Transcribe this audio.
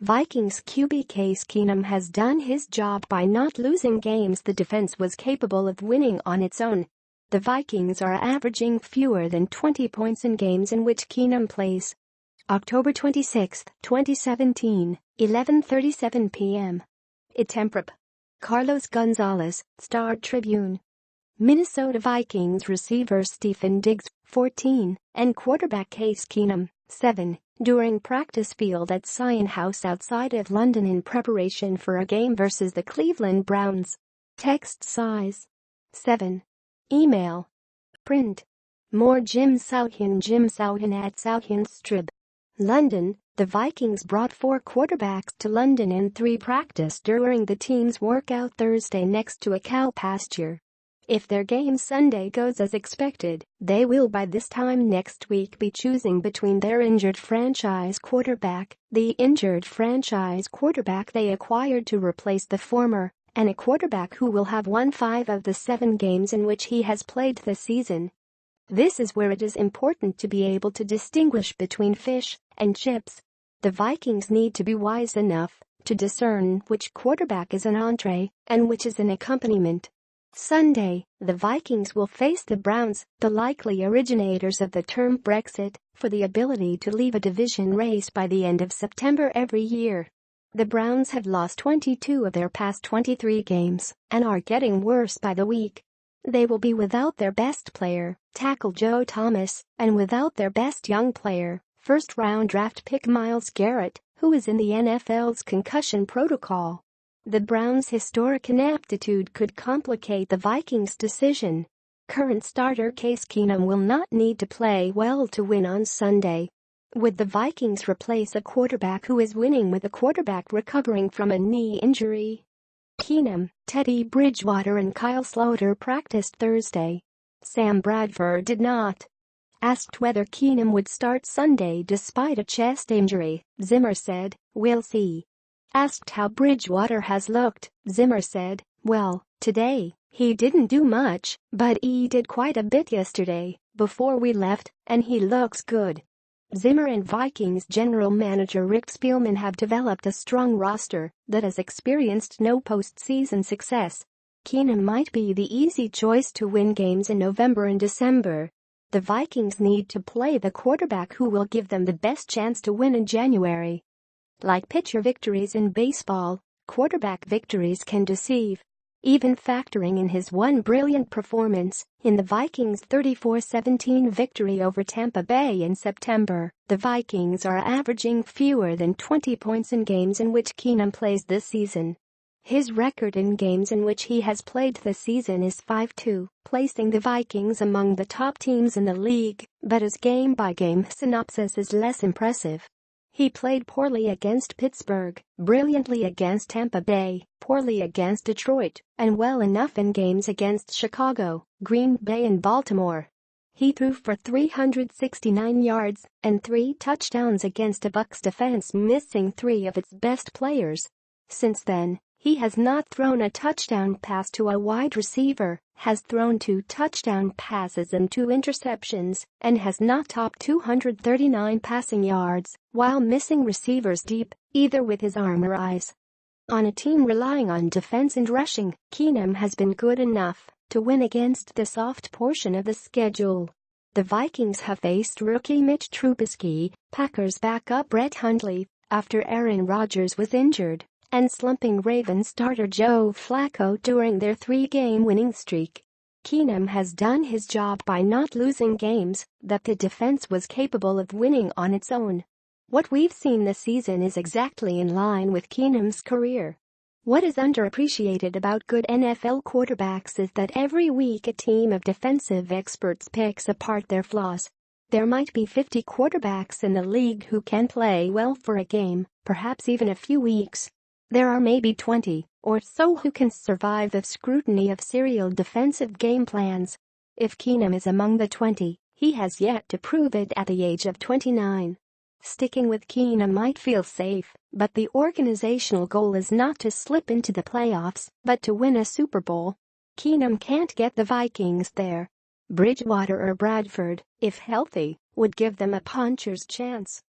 Vikings QB Case Keenum has done his job by not losing games the defense was capable of winning on its own. The Vikings are averaging fewer than 20 points in games in which Keenum plays. October 26, 2017, 11:37 p.m. Itemprop. Carlos Gonzalez, Star Tribune. Minnesota Vikings receiver Stefon Diggs, 14, and quarterback Case Keenum, 7, during practice field at Syon House outside of London in preparation for a game versus the Cleveland Browns. Text size 7. Email. Print. More Jim Souhan at Souhan's Trib. London. The Vikings brought 4 quarterbacks to London and 3 practiced during the team's workout Thursday next to a cow pasture. If their game Sunday goes as expected, they will by this time next week be choosing between their injured franchise quarterback, the injured franchise quarterback they acquired to replace the former, and a quarterback who will have won 5 of the 7 games in which he has played this season. This is where it is important to be able to distinguish between fish and chips. The Vikings need to be wise enough to discern which quarterback is an entree and which is an accompaniment. Sunday, the Vikings will face the Browns, the likely originators of the term Brexit, for the ability to leave a division race by the end of September every year. The Browns have lost 22 of their past 23 games and are getting worse by the week. They will be without their best player, tackle Joe Thomas, and without their best young player, first-round draft pick Myles Garrett, who is in the NFL's concussion protocol. The Browns' historic inaptitude could complicate the Vikings' decision. Current starter Case Keenum will not need to play well to win on Sunday. Would the Vikings replace a quarterback who is winning with a quarterback recovering from a knee injury? Keenum, Teddy Bridgewater and Kyle Sloter practiced Thursday. Sam Bradford did not. Asked whether Keenum would start Sunday despite a chest injury, Zimmer said, "We'll see." Asked how Bridgewater has looked, Zimmer said, "Well, today, he didn't do much, but he did quite a bit yesterday, before we left, and he looks good." Zimmer and Vikings general manager Rick Spielman have developed a strong roster that has experienced no postseason success. Keenum might be the easy choice to win games in November and December. The Vikings need to play the quarterback who will give them the best chance to win in January. Like pitcher victories in baseball, quarterback victories can deceive. Even factoring in his one brilliant performance in the Vikings' 34-17 victory over Tampa Bay in September, the Vikings are averaging fewer than 20 points in games in which Keenum plays this season. His record in games in which he has played this season is 5-2, placing the Vikings among the top teams in the league, but his game-by-game synopsis is less impressive. He played poorly against Pittsburgh, brilliantly against Tampa Bay, poorly against Detroit, and well enough in games against Chicago, Green Bay and Baltimore. He threw for 369 yards and 3 touchdowns against a Bucs defense missing 3 of its best players. Since then, he has not thrown a touchdown pass to a wide receiver, has thrown 2 touchdown passes and 2 interceptions, and has not topped 239 passing yards, while missing receivers deep, either with his arm or eyes. On a team relying on defense and rushing, Keenum has been good enough to win against the soft portion of the schedule. The Vikings have faced rookie Mitch Trubisky, Packers backup Brett Hundley, after Aaron Rodgers was injured, and slumping Ravens starter Joe Flacco during their 3-game winning streak. Keenum has done his job by not losing games that the defense was capable of winning on its own. What we've seen this season is exactly in line with Keenum's career. What is underappreciated about good NFL quarterbacks is that every week a team of defensive experts picks apart their flaws. There might be 50 quarterbacks in the league who can play well for a game, perhaps even a few weeks. There are maybe 20 or so who can survive the scrutiny of serial defensive game plans. If Keenum is among the 20, he has yet to prove it at the age of 29. Sticking with Keenum might feel safe, but the organizational goal is not to slip into the playoffs, but to win a Super Bowl. Keenum can't get the Vikings there. Bridgewater or Bradford, if healthy, would give them a puncher's chance.